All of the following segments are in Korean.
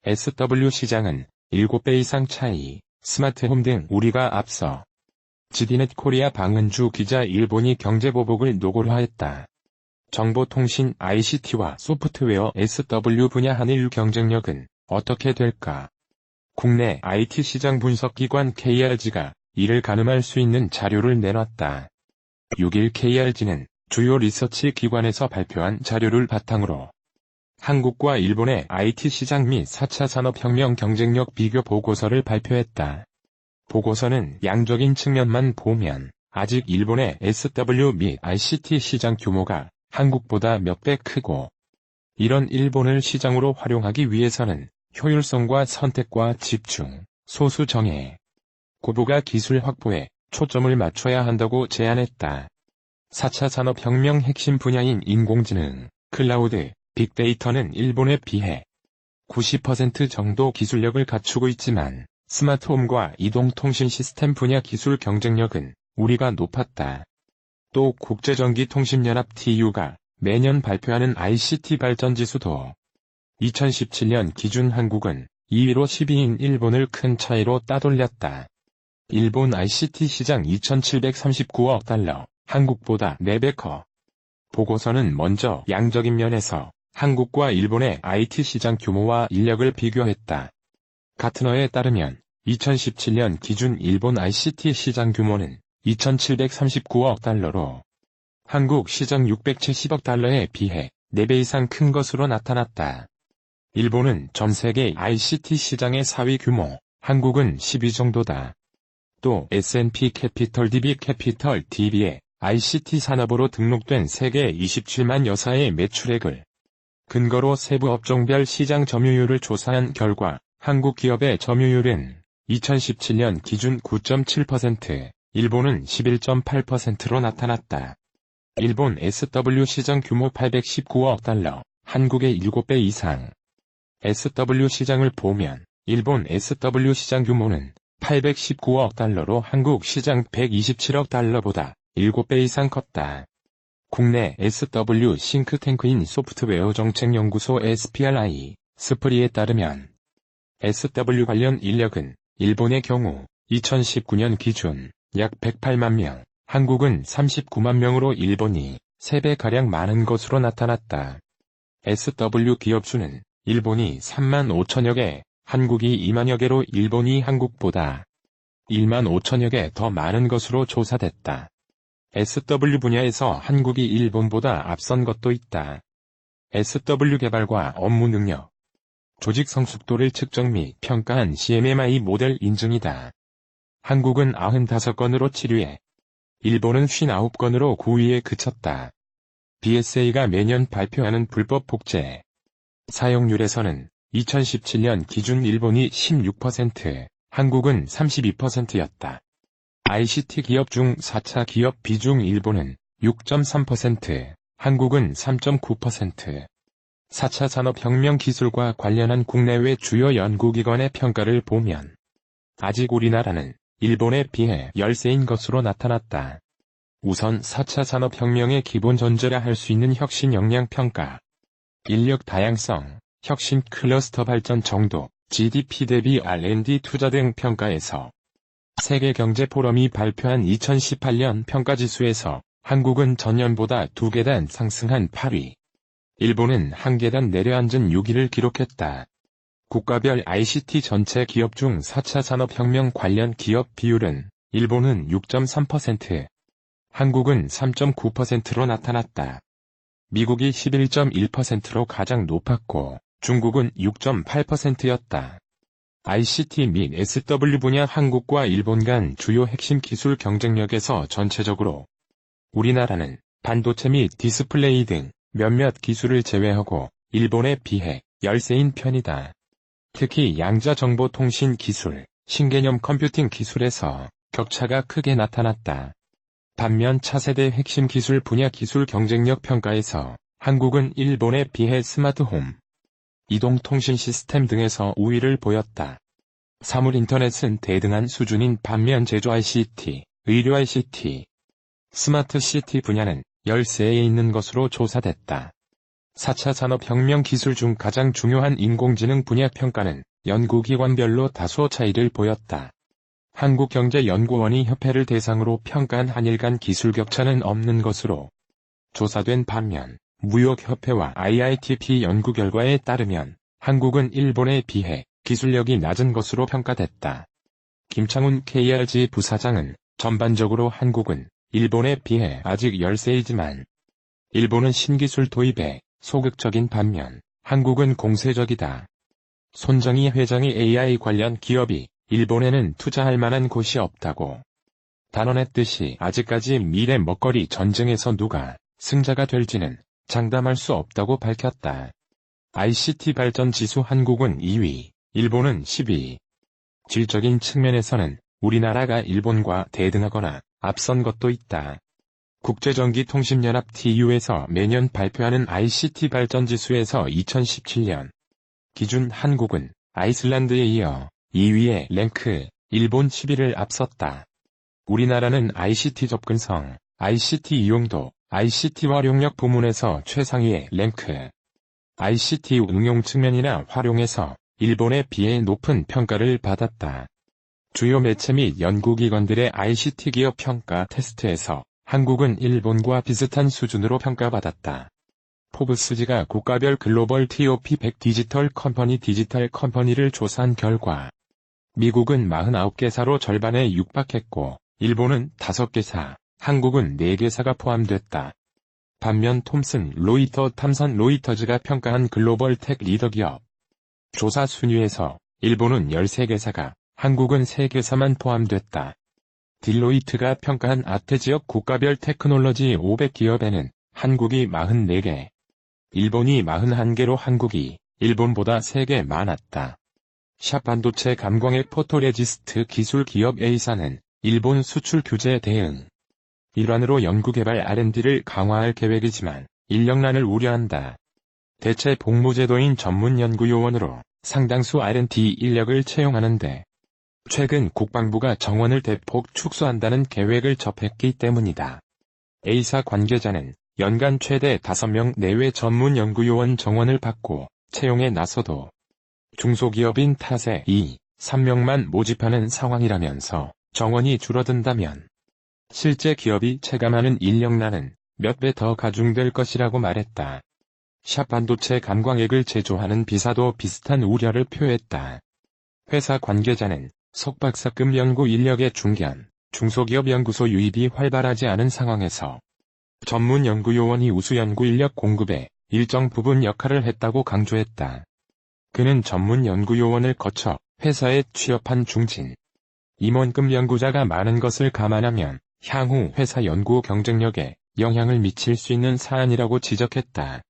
SW 시장은 7배 이상 차이, 스마트홈 등 우리가 앞서. 지디넷 코리아 방은주 기자. 일본이 경제보복을 노골화했다. 정보통신 ICT와 소프트웨어 SW 분야 한일 경쟁력은 어떻게 될까? 국내 IT 시장 분석기관 KRG가 이를 가늠할 수 있는 자료를 내놨다. 6일 KRG는 주요 리서치 기관에서 발표한 자료를 바탕으로 한국과 일본의 IT 시장 및 4차 산업혁명 경쟁력 비교 보고서를 발표했다. 보고서는 양적인 측면만 보면 아직 일본의 SW 및 ICT 시장 규모가 한국보다 몇 배 크고, 이런 일본을 시장으로 활용하기 위해서는 효율성과 선택과 집중, 소수 정예, 고부가 기술 확보에 초점을 맞춰야 한다고 제안했다. 4차 산업혁명 핵심 분야인 인공지능, 클라우드, 빅데이터는 일본에 비해 90% 정도 기술력을 갖추고 있지만 스마트홈과 이동통신 시스템 분야 기술 경쟁력은 우리가 높았다. 또 국제전기통신연합 TU가 매년 발표하는 ICT 발전지수도 2017년 기준 한국은 2위로 10위인 일본을 큰 차이로 따돌렸다. 일본 ICT 시장 2,739억 달러, 한국보다 4배 커. 보고서는 먼저 양적인 면에서 한국과 일본의 IT 시장 규모와 인력을 비교했다. 가트너에 따르면 2017년 기준 일본 ICT 시장 규모는 2,739억 달러로 한국 시장 670억 달러에 비해 4배 이상 큰 것으로 나타났다. 일본은 전 세계 ICT 시장의 4위 규모, 한국은 10위 정도다. 또 S&P 캐피털 DB 캐피털 DB에 ICT 산업으로 등록된 세계 27만 여사의 매출액을 근거로 세부 업종별 시장 점유율을 조사한 결과 한국 기업의 점유율은 2017년 기준 9.7%, 일본은 11.8%로 나타났다. 일본 SW 시장 규모 819억 달러, 한국의 7배 이상. SW 시장을 보면 일본 SW 시장 규모는 819억 달러로 한국 시장 127억 달러보다 7배 이상 컸다. 국내 SW 싱크탱크인 소프트웨어 정책연구소 SPRI, 스프리에 따르면 SW 관련 인력은 일본의 경우 2019년 기준 약 108만 명, 한국은 39만 명으로 일본이 3배가량 많은 것으로 나타났다. SW 기업 수는 일본이 3만 5천여 개, 한국이 2만여 개로 일본이 한국보다 1만 5천여 개 더 많은 것으로 조사됐다. SW 분야에서 한국이 일본보다 앞선 것도 있다. SW 개발과 업무 능력, 조직 성숙도를 측정 및 평가한 CMMI 모델 인증이다. 한국은 95건으로 7위에, 일본은 59건으로 9위에 그쳤다. BSA가 매년 발표하는 불법 복제 사용률에서는 2017년 기준 일본이 16%, 한국은 32%였다. ICT 기업 중 4차 기업 비중 일본은 6.3%, 한국은 3.9%. 4차 산업혁명 기술과 관련한 국내외 주요 연구기관의 평가를 보면 아직 우리나라는 일본에 비해 열세인 것으로 나타났다. 우선 4차 산업혁명의 기본 전제라 할 수 있는 혁신 역량 평가, 인력 다양성, 혁신 클러스터 발전 정도, GDP 대비 R&D 투자 등 평가에서 세계경제포럼이 발표한 2018년 평가지수에서 한국은 전년보다 2계단 상승한 8위, 일본은 1계단 내려앉은 6위를 기록했다. 국가별 ICT 전체 기업 중 4차 산업혁명 관련 기업 비율은 일본은 6.3%, 한국은 3.9%로 나타났다. 미국이 11.1%로 가장 높았고 중국은 6.8%였다. ICT 및 SW 분야 한국과 일본 간 주요 핵심 기술 경쟁력에서 전체적으로 우리나라는 반도체 및 디스플레이 등 몇몇 기술을 제외하고 일본에 비해 열세인 편이다. 특히 양자정보통신 기술, 신개념 컴퓨팅 기술에서 격차가 크게 나타났다. 반면 차세대 핵심 기술 분야 기술 경쟁력 평가에서 한국은 일본에 비해 스마트홈, 이동통신 시스템 등에서 우위를 보였다. 사물인터넷은 대등한 수준인 반면 제조 ICT, 의료 ICT, 스마트 시티 분야는 열세에 있는 것으로 조사됐다. 4차 산업혁명 기술 중 가장 중요한 인공지능 분야 평가는 연구기관별로 다소 차이를 보였다. 한국경제연구원이 협회를 대상으로 평가한 한일 간 기술 격차는 없는 것으로 조사된 반면, 무역협회와 IITP 연구 결과에 따르면 한국은 일본에 비해 기술력이 낮은 것으로 평가됐다. 김창훈 KRG 부사장은 전반적으로 한국은 일본에 비해 아직 열세이지만 일본은 신기술 도입에 소극적인 반면 한국은 공세적이다. 손정희 회장이 AI 관련 기업이 일본에는 투자할 만한 곳이 없다고 단언했듯이 아직까지 미래 먹거리 전쟁에서 누가 승자가 될지는 장담할 수 없다고 밝혔다. ICT 발전 지수 한국은 2위, 일본은 10위. 질적인 측면에서는 우리나라가 일본과 대등하거나 앞선 것도 있다. 국제전기통신연합 TU에서 매년 발표하는 ICT 발전 지수에서 2017년 기준 한국은 아이슬란드에 이어 2위의 랭크, 일본 10위를 앞섰다. 우리나라는 ICT 접근성, ICT 이용도, ICT 활용력 부문에서 최상위의 랭크. ICT 응용 측면이나 활용에서 일본에 비해 높은 평가를 받았다. 주요 매체 및 연구기관들의 ICT 기업 평가 테스트에서 한국은 일본과 비슷한 수준으로 평가받았다. 포브스지가 국가별 글로벌 TOP 100 디지털 컴퍼니를 조사한 결과 미국은 49개사로 절반에 육박했고 일본은 5개사, 한국은 4개사가 포함됐다. 반면 톰슨 로이터즈가 평가한 글로벌 텍 리더 기업 조사 순위에서 일본은 13개사가, 한국은 3개사만 포함됐다. 딜로이트가 평가한 아태지역 국가별 테크놀로지 500기업에는 한국이 44개, 일본이 41개로 한국이 일본보다 3개 많았다. 샵 반도체 감광액 포토레지스트 기술 기업 A사는 일본 수출 규제 대응 일환으로 연구개발 R&D를 강화할 계획이지만 인력난을 우려한다. 대체 복무제도인 전문연구요원으로 상당수 R&D 인력을 채용하는데 최근 국방부가 정원을 대폭 축소한다는 계획을 접했기 때문이다. A사 관계자는 연간 최대 5명 내외 전문연구요원 정원을 받고 채용에 나서도 중소기업인 탓에 3명만 모집하는 상황이라면서 정원이 줄어든다면 실제 기업이 체감하는 인력난은 몇 배 더 가중될 것이라고 말했다. 샵 반도체 감광액을 제조하는 B사도 비슷한 우려를 표했다. 회사 관계자는 석박사급 연구 인력의 중견, 중소기업 연구소 유입이 활발하지 않은 상황에서 전문 연구요원이 우수 연구 인력 공급에 일정 부분 역할을 했다고 강조했다. 그는 전문 연구요원을 거쳐 회사에 취업한 중진, 임원급 연구자가 많은 것을 감안하면 향후 회사 연구 경쟁력에 영향을 미칠 수 있는 사안이라고 지적했다.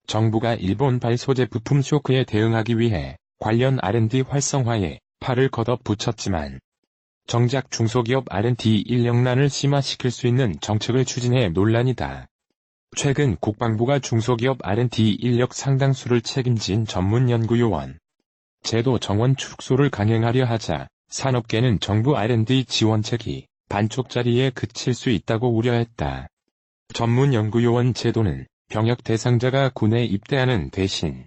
정부가 일본발 소재 부품 쇼크에 대응하기 위해 관련 R&D 활성화에 팔을 걷어붙였지만 정작 중소기업 R&D 인력난을 심화시킬 수 있는 정책을 추진해 논란이다. 최근 국방부가 중소기업 R&D 인력 상당수를 책임진 전문연구요원 제도 정원 축소를 강행하려 하자 산업계는 정부 R&D 지원책이 반쪽짜리에 그칠 수 있다고 우려했다. 전문연구요원 제도는 병역 대상자가 군에 입대하는 대신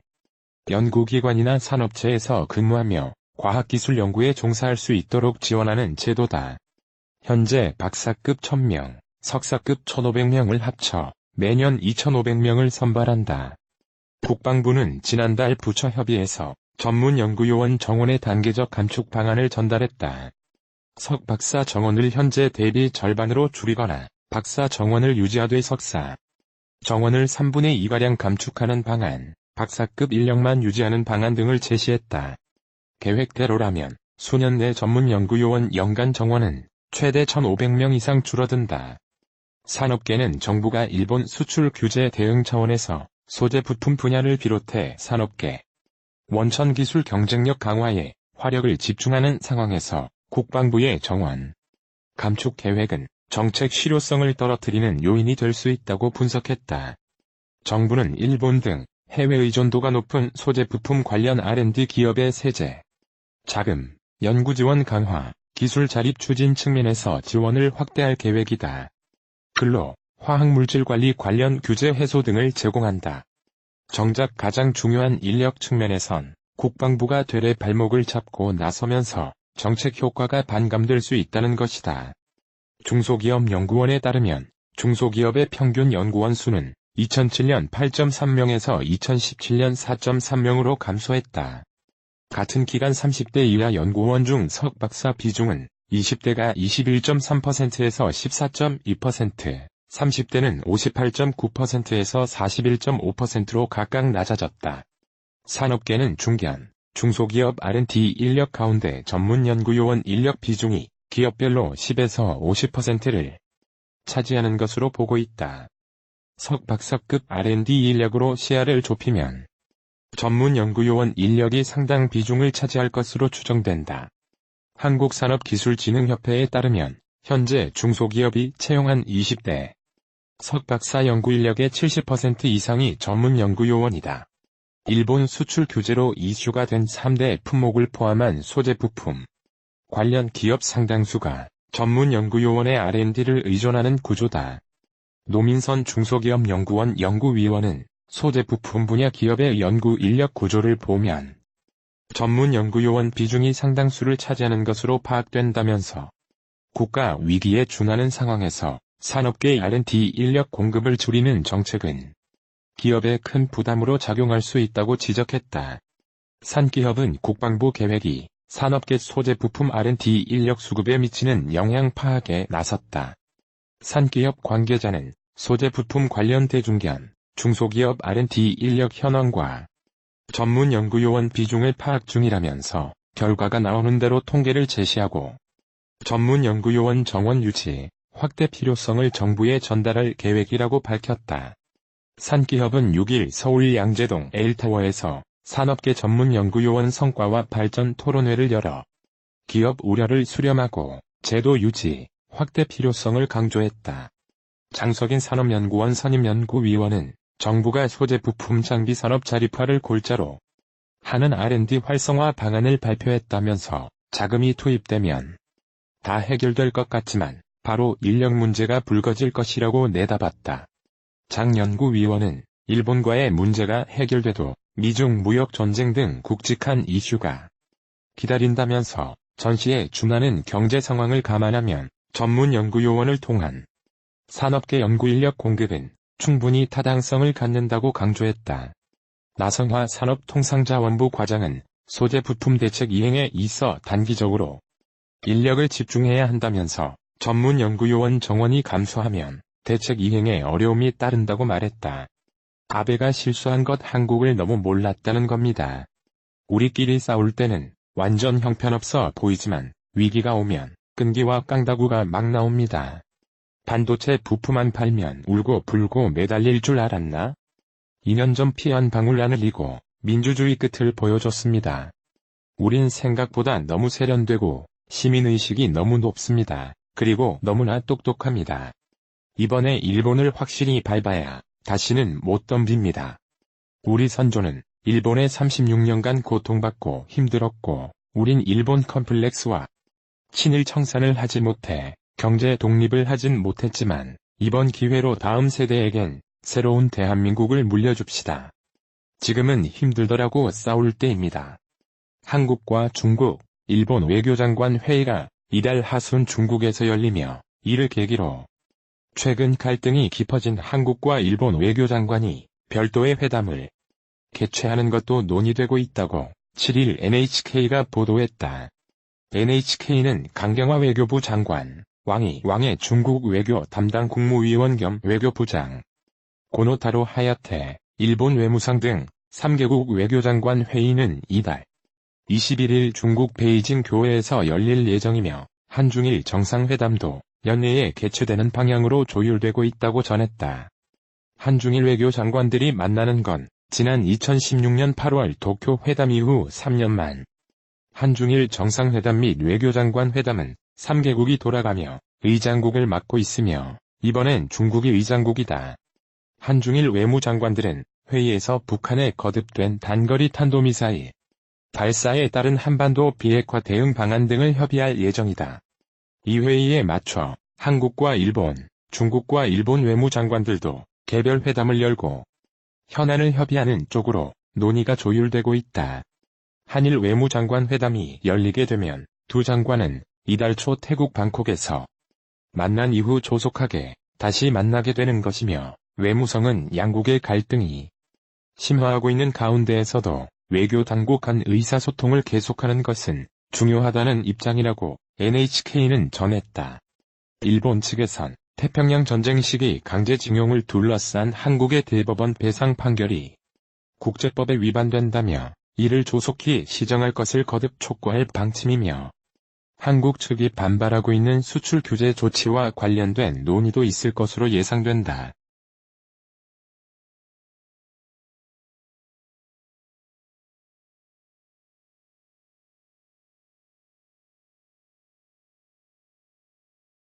연구기관이나 산업체에서 근무하며 과학기술 연구에 종사할 수 있도록 지원하는 제도다. 현재 박사급 1000명, 석사급 1500명을 합쳐 매년 2500명을 선발한다. 국방부는 지난달 부처협의회에서 전문연구요원 정원의 단계적 감축 방안을 전달했다. 석박사 정원을 현재 대비 절반으로 줄이거나 박사 정원을 유지하되 석사 정원을 3분의 2가량 감축하는 방안, 박사급 인력만 유지하는 방안 등을 제시했다. 계획대로라면 수년 내 전문연구요원 연간 정원은 최대 1500명 이상 줄어든다. 산업계는 정부가 일본 수출 규제 대응 차원에서 소재 부품 분야를 비롯해 산업계, 원천 기술 경쟁력 강화에 화력을 집중하는 상황에서 국방부의 정원 감축 계획은 정책 실효성을 떨어뜨리는 요인이 될 수 있다고 분석했다. 정부는 일본 등 해외 의존도가 높은 소재 부품 관련 R&D 기업의 세제, 자금, 연구 지원 강화, 기술 자립 추진 측면에서 지원을 확대할 계획이다. 근로, 화학물질 관리 관련 규제 해소 등을 제공한다. 정작 가장 중요한 인력 측면에선 국방부가 되레 발목을 잡고 나서면서 정책 효과가 반감될 수 있다는 것이다. 중소기업연구원에 따르면 중소기업의 평균 연구원 수는 2007년 8.3명에서 2017년 4.3명으로 감소했다. 같은 기간 30대 이하 연구원 중 석박사 비중은 20대가 21.3%에서 14.2%, 30대는 58.9%에서 41.5%로 각각 낮아졌다. 산업계는 중견, 중소기업 R&D 인력 가운데 전문연구요원 인력 비중이 기업별로 10에서 50%를 차지하는 것으로 보고 있다. 석박사급 R&D 인력으로 시야를 좁히면 전문연구요원 인력이 상당 비중을 차지할 것으로 추정된다. 한국산업기술진흥협회에 따르면 현재 중소기업이 채용한 20대 석박사 연구인력의 70% 이상이 전문연구요원이다. 일본 수출 규제로 이슈가 된 3대 품목을 포함한 소재 부품 관련 기업 상당수가 전문연구요원의 R&D를 의존하는 구조다. 노민선 중소기업 연구원 연구위원은 소재 부품 분야 기업의 연구 인력 구조를 보면 전문연구요원 비중이 상당수를 차지하는 것으로 파악된다면서 국가 위기에 준하는 상황에서 산업계 R&D 인력 공급을 줄이는 정책은 기업에 큰 부담으로 작용할 수 있다고 지적했다. 산기업은 국방부 계획이 산업계 소재 부품 R&D 인력 수급에 미치는 영향 파악에 나섰다. 산기업 관계자는 소재 부품 관련 대중견, 중소기업 R&D 인력 현황과 전문연구요원 비중을 파악 중이라면서 결과가 나오는 대로 통계를 제시하고 전문연구요원 정원 유치, 확대 필요성을 정부에 전달할 계획이라고 밝혔다. 산기업은 6일 서울 양재동 L타워에서 산업계 전문연구요원 성과와 발전 토론회를 열어 기업 우려를 수렴하고 제도 유지, 확대 필요성을 강조했다. 장석인 산업연구원 선임연구위원은 정부가 소재 부품 장비 산업 자립화를 골자로 하는 R&D 활성화 방안을 발표했다면서 자금이 투입되면 다 해결될 것 같지만 바로 인력 문제가 불거질 것이라고 내다봤다. 장 연구위원은 일본과의 문제가 해결돼도 미중 무역 전쟁 등 굵직한 이슈가 기다린다면서 전시에 준하는 경제 상황을 감안하면 전문 연구요원을 통한 산업계 연구인력 공급은 충분히 타당성을 갖는다고 강조했다. 나성화 산업통상자원부 과장은 소재 부품 대책 이행에 있어 단기적으로 인력을 집중해야 한다면서 전문 연구요원 정원이 감소하면 대책 이행에 어려움이 따른다고 말했다. 아베가 실수한 것 한국을 너무 몰랐다는 겁니다. 우리끼리 싸울 때는 완전 형편없어 보이지만 위기가 오면 끈기와 깡다구가 막 나옵니다. 반도체 부품만 팔면 울고 불고 매달릴 줄 알았나? 2년 전 피 한 방울 안 흘리고 민주주의 끝을 보여줬습니다. 우린 생각보다 너무 세련되고 시민의식이 너무 높습니다. 그리고 너무나 똑똑합니다. 이번에 일본을 확실히 밟아야 다시는 못 덤빕니다. 우리 선조는 일본에 36년간 고통받고 힘들었고 우린 일본 컴플렉스와 친일 청산을 하지 못해 경제 독립을 하진 못했지만 이번 기회로 다음 세대에겐 새로운 대한민국을 물려줍시다. 지금은 힘들더라고 싸울 때입니다. 한국과 중국, 일본 외교장관 회의가 이달 하순 중국에서 열리며 이를 계기로 최근 갈등이 깊어진 한국과 일본 외교장관이 별도의 회담을 개최하는 것도 논의되고 있다고 7일 NHK가 보도했다. NHK는 강경화 외교부 장관, 왕의 중국 외교 담당 국무위원 겸 외교부장, 고노타로 하야테, 일본 외무상 등 3개국 외교장관 회의는 이달 21일 중국 베이징 교회에서 열릴 예정이며 한중일 정상회담도 연내에 개최되는 방향으로 조율되고 있다고 전했다. 한중일 외교장관들이 만나는 건 지난 2016년 8월 도쿄 회담 이후 3년 만. 한중일 정상회담 및 외교장관 회담은 3개국이 돌아가며 의장국을 맡고 있으며 이번엔 중국이 의장국이다. 한중일 외무장관들은 회의에서 북한에 거듭된 단거리 탄도미사일 발사에 따른 한반도 비핵화 대응 방안 등을 협의할 예정이다. 이 회의에 맞춰 한국과 일본, 중국과 일본 외무장관들도 개별 회담을 열고 현안을 협의하는 쪽으로 논의가 조율되고 있다. 한일 외무장관 회담이 열리게 되면 두 장관은 이달 초 태국 방콕에서 만난 이후 조속하게 다시 만나게 되는 것이며 외무성은 양국의 갈등이 심화하고 있는 가운데에서도 외교 당국 간 의사소통을 계속하는 것은 중요하다는 입장이라고 NHK는 전했다. 일본 측에선 태평양 전쟁 시기 강제징용을 둘러싼 한국의 대법원 배상 판결이 국제법에 위반된다며 이를 조속히 시정할 것을 거듭 촉구할 방침이며 한국 측이 반발하고 있는 수출 규제 조치와 관련된 논의도 있을 것으로 예상된다.